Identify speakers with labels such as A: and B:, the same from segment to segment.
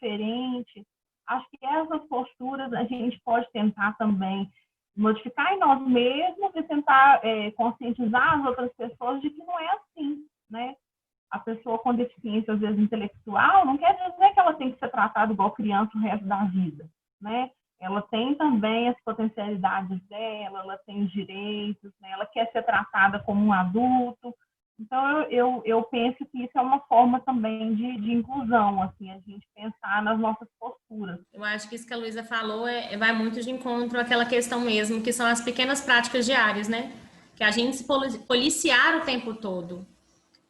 A: diferente. Acho que essas posturas a gente pode tentar também modificar em nós mesmos e tentar conscientizar as outras pessoas de que não é assim, né? A pessoa com deficiência, às vezes, intelectual, não quer dizer que ela tem que ser tratada igual criança o resto da vida, né? Ela tem também as potencialidades dela, ela tem os direitos, né? Ela quer ser tratada como um adulto. Então, eu penso que isso é uma forma também de inclusão, assim, a gente pensar nas nossas posturas.
B: Eu acho que isso que a Luísa falou vai muito de encontro àquela questão mesmo, que são as pequenas práticas diárias, né? Que a gente se policiar o tempo todo.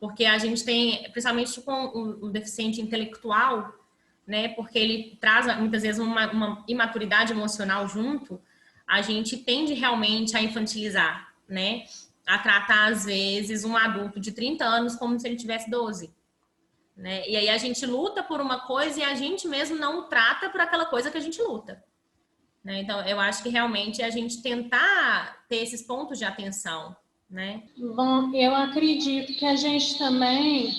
B: Porque a gente tem, principalmente com o deficiente intelectual, né? Porque ele traz muitas vezes uma imaturidade emocional junto, a gente tende realmente a infantilizar, né? A tratar, às vezes, um adulto de 30 anos como se ele tivesse 12. Né? E aí a gente luta por uma coisa e a gente mesmo não trata por aquela coisa que a gente luta. Né? Então, eu acho que realmente a gente tentar ter esses pontos de atenção, né?
C: Bom, eu acredito que a gente também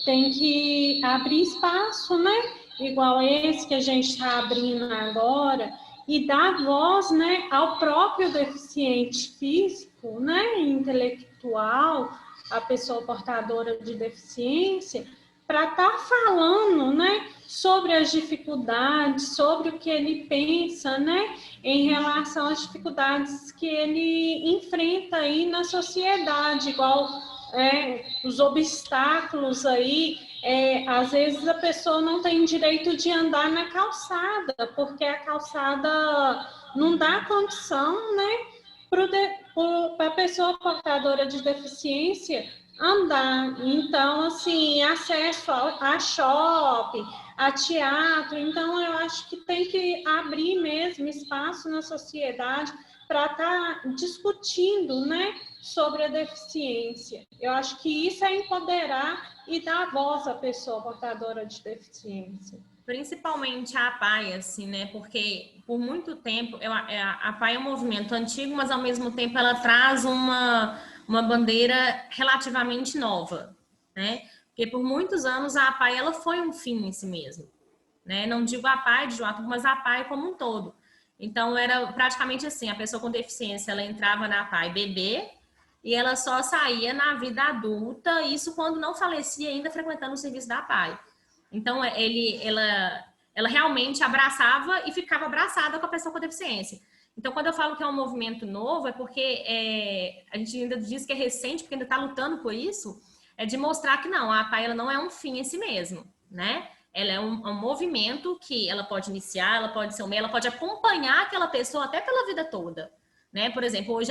C: tem que abrir espaço, né? Igual esse que a gente está abrindo agora, e dar voz, né, ao próprio deficiente físico, né, intelectual, a pessoa portadora de deficiência, para estar falando, né, sobre as dificuldades, sobre o que ele pensa, né, em relação às dificuldades que ele enfrenta aí na sociedade, igual os obstáculos aí, às vezes a pessoa não tem direito de andar na calçada, porque a calçada não dá condição, né, para a pessoa portadora de deficiência andar. Então, assim, acesso a shopping, a teatro. Então, eu acho que tem que abrir mesmo espaço na sociedade para estar discutindo, né, sobre a deficiência. Eu acho que isso é empoderar e dar voz à pessoa portadora de deficiência.
B: Principalmente a APAE, assim, né? Porque por muito tempo, a APAE é um movimento antigo, mas ao mesmo tempo ela traz uma bandeira relativamente nova, né? Porque por muitos anos a APAE ela foi um fim em si mesmo, né? Não digo a APAE de Joaquim, mas a APAE como um todo. Então era praticamente assim, a pessoa com deficiência ela entrava na APAE bebê e ela só saía na vida adulta, isso quando não falecia ainda frequentando o serviço da APAE. Então, ela realmente abraçava e ficava abraçada com a pessoa com deficiência. Então, quando eu falo que é um movimento novo, é porque a gente ainda diz que é recente, porque ainda está lutando por isso, é de mostrar que não, a APAE ela não é um fim em si mesmo, né? Ela é um movimento que ela pode iniciar, ela pode ser um meio, ela pode acompanhar aquela pessoa até pela vida toda. Né? Por exemplo, hoje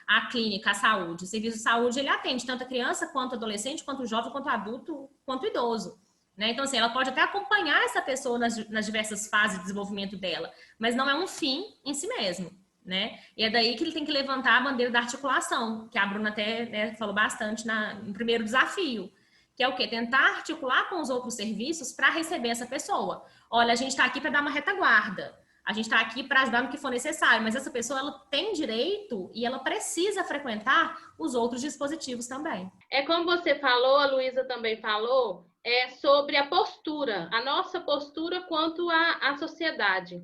B: a clínica, a saúde, o serviço de saúde, ele atende tanto a criança, quanto adolescente, quanto jovem, quanto adulto, quanto idoso. Né? Então, assim, ela pode até acompanhar essa pessoa nas diversas fases de desenvolvimento dela, mas não é um fim em si mesmo, né? E é daí que ele tem que levantar a bandeira da articulação, que a Bruna até, né, falou bastante no primeiro desafio, que é o quê? Tentar articular com os outros serviços para receber essa pessoa. Olha, a gente está aqui para dar uma retaguarda, a gente está aqui para ajudar no que for necessário, mas essa pessoa ela tem direito e ela precisa frequentar os outros dispositivos também.
D: É como você falou, a Luísa também falou, sobre a postura, a nossa postura quanto à sociedade.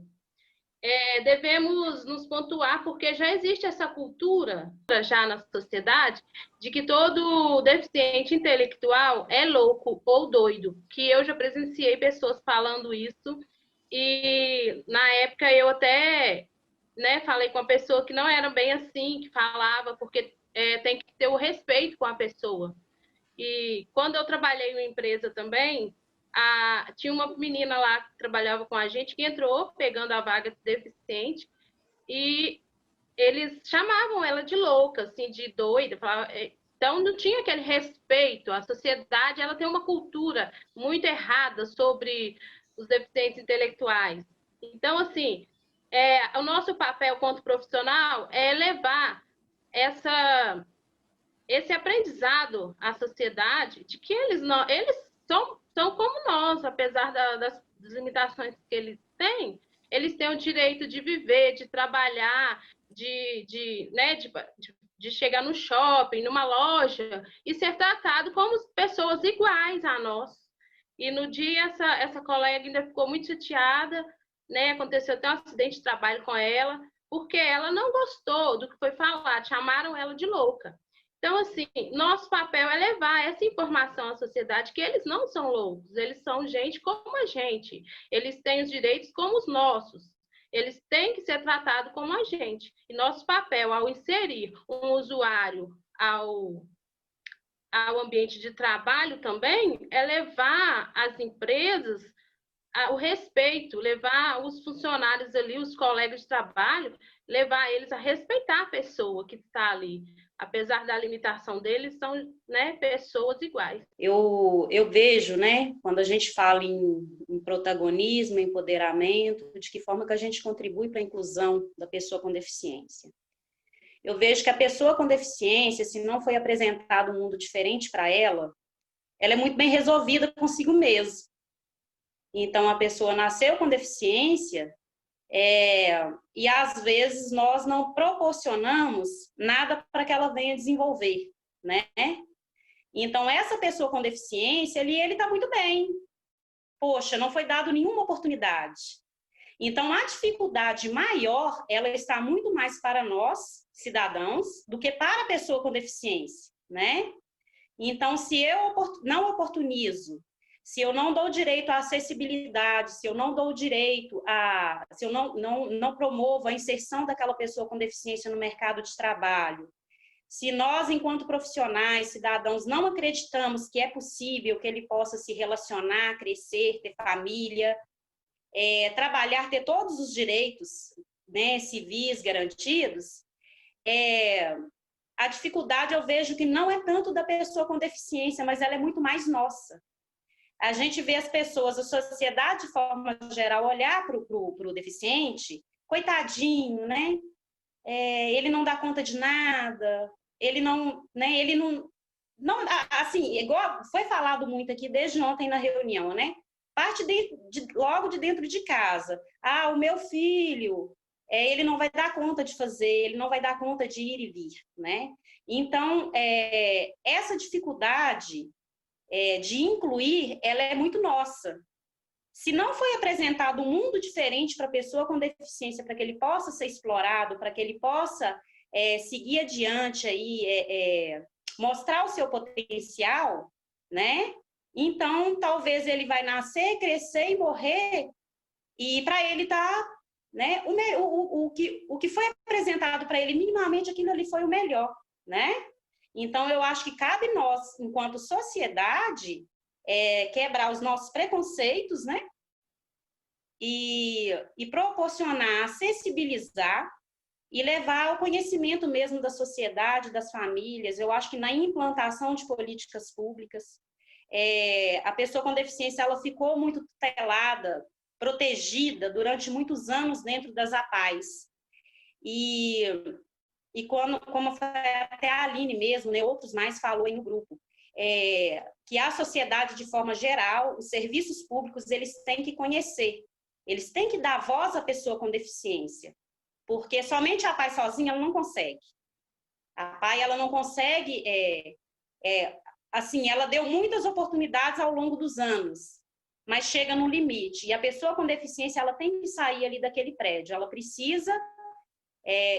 D: Devemos nos pontuar, porque já existe essa cultura já na sociedade de que todo deficiente intelectual é louco ou doido, que eu já presenciei pessoas falando isso, e na época eu até, né, falei com a pessoa que não era bem assim, que falava, porque tem que ter o respeito com a pessoa. E quando eu trabalhei em uma empresa também, tinha uma menina lá que trabalhava com a gente que entrou pegando a vaga de deficiente e eles chamavam ela de louca, assim, de doida. Então, não tinha aquele respeito. A sociedade ela tem uma cultura muito errada sobre os deficientes intelectuais. Então, assim, o nosso papel quanto profissional é levar esse aprendizado à sociedade de que eles são como nós, apesar das limitações que eles têm o direito de viver, de trabalhar, de chegar no shopping, numa loja, e ser tratado como pessoas iguais a nós. E no dia, essa colega ainda ficou muito chateada, né? Aconteceu até um acidente de trabalho com ela, porque ela não gostou do que foi falado, chamaram ela de louca. Então, assim, nosso papel é levar essa informação à sociedade, que eles não são loucos, eles são gente como a gente, eles têm os direitos como os nossos, eles têm que ser tratados como a gente. E nosso papel, ao inserir um usuário ao ambiente de trabalho também, é levar as empresas o respeito, levar os funcionários ali, os colegas de trabalho, levar eles a respeitar a pessoa que está ali. Apesar da limitação deles, são, né, pessoas iguais.
E: Eu vejo, né, quando a gente fala em protagonismo, empoderamento, de que forma que a gente contribui para a inclusão da pessoa com deficiência. Eu vejo que a pessoa com deficiência, se não foi apresentado um mundo diferente para ela é muito bem resolvida consigo mesma. Então, a pessoa nasceu com deficiência e, às vezes, nós não proporcionamos nada para que ela venha desenvolver, né? Então, essa pessoa com deficiência, ele está muito bem. Poxa, não foi dado nenhuma oportunidade. Então, a dificuldade maior, ela está muito mais para nós, cidadãos, do que para a pessoa com deficiência, né? Então, se eu não oportunizo, se eu não dou direito à acessibilidade, se eu não dou direito se eu não promovo a inserção daquela pessoa com deficiência no mercado de trabalho, se nós, enquanto profissionais, cidadãos, não acreditamos que é possível que ele possa se relacionar, crescer, ter família, trabalhar, ter todos os direitos, né, civis garantidos, a dificuldade eu vejo que não é tanto da pessoa com deficiência, mas ela é muito mais nossa. A gente vê as pessoas, a sociedade de forma geral, olhar para o deficiente, coitadinho, né? Ele não dá conta de nada, ele não, né? Ele não, assim, igual foi falado muito aqui desde ontem na reunião, né? Parte logo de dentro de casa. Ah, o meu filho, ele não vai dar conta de fazer, ele não vai dar conta de ir e vir, né? Então, essa dificuldade de incluir, ela é muito nossa. Se não foi apresentado um mundo diferente para a pessoa com deficiência, para que ele possa ser explorado, para que ele possa seguir adiante, aí, mostrar o seu potencial, né? Então, talvez ele vai nascer, crescer e morrer, e para ele tá, né, o que foi apresentado para ele, minimamente aquilo ali foi o melhor, né? Então, eu acho que cabe nós, enquanto sociedade, quebrar os nossos preconceitos, né? E proporcionar, sensibilizar e levar ao conhecimento mesmo da sociedade, das famílias. Eu acho que na implantação de políticas públicas, a pessoa com deficiência ela ficou muito tutelada, protegida durante muitos anos dentro das APAES. E como até a Aline mesmo, né, outros mais falou aí no grupo, que a sociedade, de forma geral, os serviços públicos, eles têm que conhecer, eles têm que dar voz à pessoa com deficiência, porque somente a APAE sozinha ela não consegue. A APAE ela não consegue, assim, ela deu muitas oportunidades ao longo dos anos, mas chega no limite, e a pessoa com deficiência ela tem que sair ali daquele prédio, ela precisa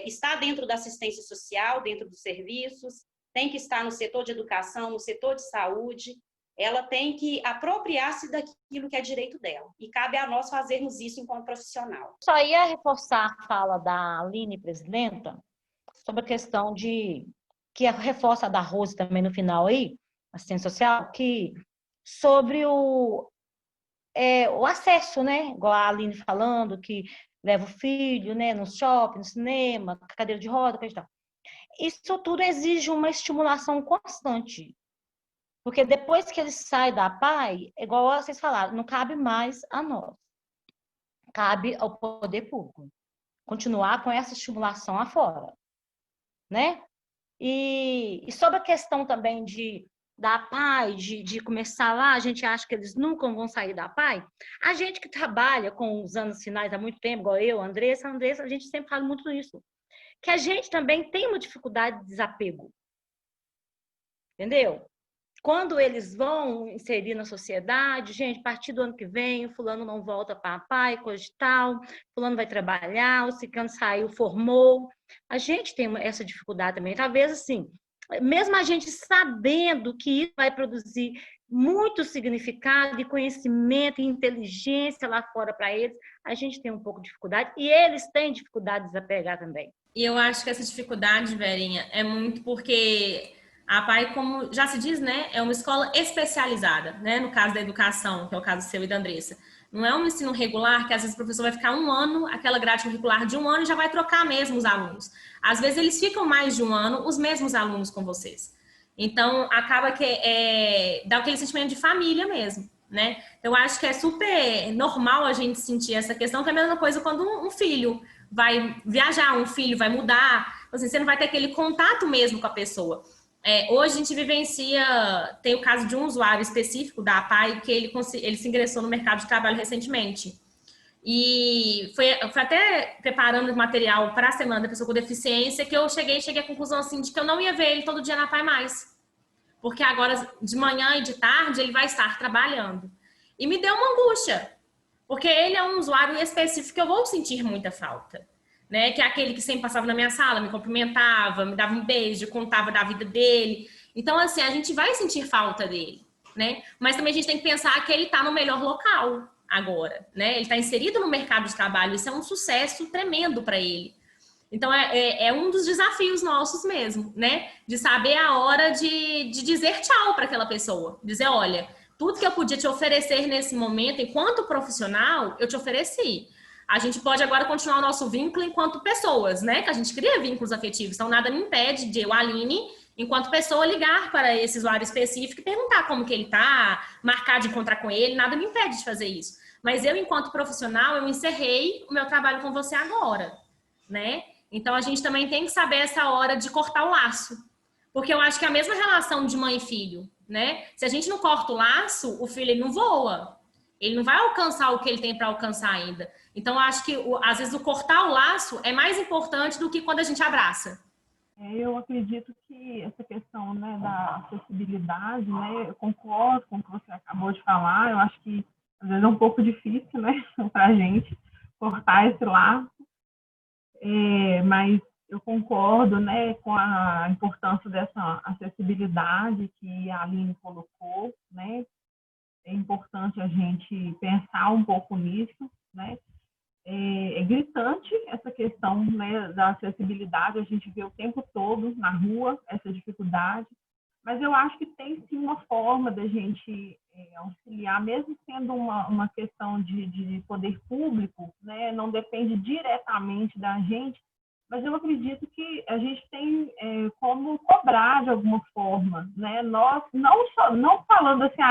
E: está dentro da assistência social, dentro dos serviços, tem que estar no setor de educação, no setor de saúde, ela tem que apropriar-se daquilo que é direito dela. E cabe a nós fazermos isso enquanto profissional.
F: Só ia reforçar a fala da Aline, presidenta, sobre a questão que reforça a da Rose também no final aí, assistência social, que sobre o acesso, né? Igual a Aline falando, que leva o filho, né, no shopping, no cinema, cadeira de roda, coisa e tal. Isso tudo exige uma estimulação constante. Porque depois que ele sai da APAE, igual vocês falaram, não cabe mais a nós. Cabe ao poder público. Continuar com essa estimulação afora. Né? E sobre a questão também da APAE, de começar lá, a gente acha que eles nunca vão sair da APAE. A gente que trabalha com os anos finais há muito tempo, igual eu, a Andressa, a gente sempre fala muito isso. Que a gente também tem uma dificuldade de desapego. Entendeu? quando eles vão inserir na sociedade, gente, a partir do ano que vem, o fulano não volta para pai, coisa de tal, fulano vai trabalhar, o ciclano saiu, formou. A gente tem essa dificuldade também. Talvez, assim, mesmo a gente sabendo que isso vai produzir muito significado e conhecimento e inteligência lá fora para eles, a gente tem um pouco de dificuldade e eles têm dificuldade de desapegar também.
B: E eu acho que essa dificuldade, Verinha, é muito porque a PAI, como já se diz, né, é uma escola especializada, né, no caso da educação, que é o caso seu e da Andressa. Não é um ensino regular que às vezes o professor vai ficar um ano, aquela grade curricular de um ano e já vai trocar mesmo os alunos. Às vezes eles ficam mais de um ano, os mesmos alunos com vocês. Então, acaba que dá aquele sentimento de família mesmo, né? Eu acho que é super normal a gente sentir essa questão, que é a mesma coisa quando um filho vai viajar, um filho vai mudar, assim, você não vai ter aquele contato mesmo com a pessoa. Hoje a gente vivencia, tem o caso de um usuário específico da APAI, que ele se ingressou no mercado de trabalho recentemente. E foi até preparando o material para a Semana da Pessoa com Deficiência que eu cheguei à conclusão assim, de que eu não ia ver ele todo dia na APAI mais. Porque agora, de manhã e de tarde, ele vai estar trabalhando. E me deu uma angústia, porque ele é um usuário específico que eu vou sentir muita falta. Né? Que é aquele que sempre passava na minha sala, me cumprimentava, me dava um beijo, contava da vida dele. Então, assim, a gente vai sentir falta dele, né? Mas também a gente tem que pensar que ele está no melhor local agora, né? Ele está inserido no mercado de trabalho, isso é um sucesso tremendo para ele. Então, é um dos desafios nossos mesmo, né? De saber a hora de dizer tchau para aquela pessoa. Dizer, olha, tudo que eu podia te oferecer nesse momento, enquanto profissional, eu te ofereci. A gente pode agora continuar o nosso vínculo enquanto pessoas, né? Que a gente cria vínculos afetivos. Então, nada me impede de eu, Aline, enquanto pessoa, ligar para esse usuário específico e perguntar como que ele tá, marcar de encontrar com ele, nada me impede de fazer isso. Mas eu, enquanto profissional, eu encerrei o meu trabalho com você agora, né? Então, a gente também tem que saber essa hora de cortar o laço. Porque eu acho que é a mesma relação de mãe e filho, né? Se a gente não corta o laço, o filho ele não voa. Ele não vai alcançar o que ele tem para alcançar ainda. Então, eu acho que, às vezes, o cortar o laço é mais importante do que quando a gente abraça.
A: Eu acredito que essa questão, né, da acessibilidade, né, eu concordo com o que você acabou de falar. Eu acho que, às vezes, é um pouco difícil, né, para a gente cortar esse laço. Mas eu concordo, né, com a importância dessa acessibilidade que a Aline colocou, né. É importante a gente pensar um pouco nisso, né? É gritante essa questão, né, da acessibilidade, a gente vê o tempo todo na rua essa dificuldade, mas eu acho que tem sim uma forma da gente auxiliar, mesmo sendo uma questão de poder público, né, não depende diretamente da gente, mas eu acredito que a gente tem como cobrar de alguma forma, né? Nós, não falando assim,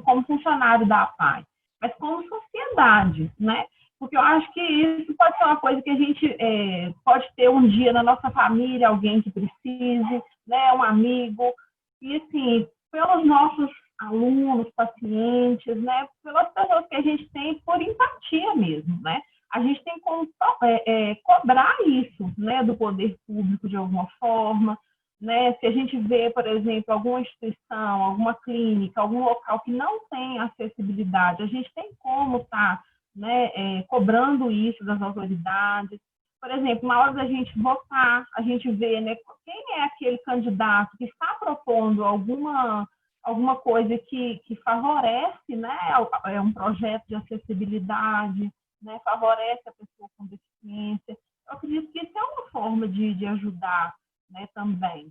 A: como funcionário da APAI, mas como sociedade, né? Porque eu acho que isso pode ser uma coisa que a gente pode ter um dia na nossa família, alguém que precise, né? Um amigo, e assim, pelos nossos alunos, pacientes, né? Pelas pessoas que a gente tem, por empatia mesmo, né? A gente tem como cobrar isso, né, do poder público de alguma forma, né? Se a gente vê, por exemplo, alguma instituição, alguma clínica, algum local que não tem acessibilidade, a gente tem como estar, né, cobrando isso das autoridades. Por exemplo, na hora da gente votar, a gente vê, né, quem é aquele candidato que está propondo alguma coisa que favorece, né, um projeto de acessibilidade, né, favorece a pessoa com deficiência. Eu acredito que isso é uma forma de ajudar, né, também,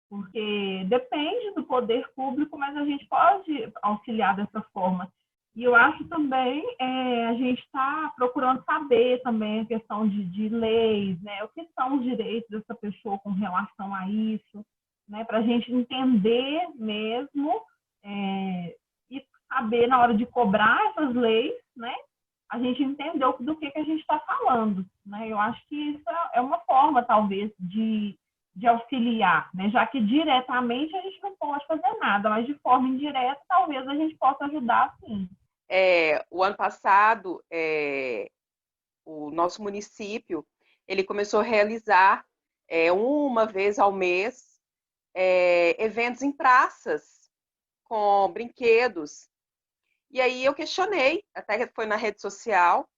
A: porque depende do poder público, mas a gente pode auxiliar dessa forma. E eu acho também a gente está procurando saber também a questão de leis, né, o que são os direitos dessa pessoa com relação a isso, né, para a gente entender mesmo e saber na hora de cobrar essas leis, né, a gente entendeu do que a gente está falando, né? Eu acho que isso é uma forma, talvez, de auxiliar, né? Já que diretamente a gente não pode fazer nada, mas de forma indireta, talvez a gente possa ajudar, sim.
G: O ano passado, o nosso município, ele começou a realizar uma vez ao mês eventos em praças, com brinquedos. E aí eu questionei, até foi na rede social,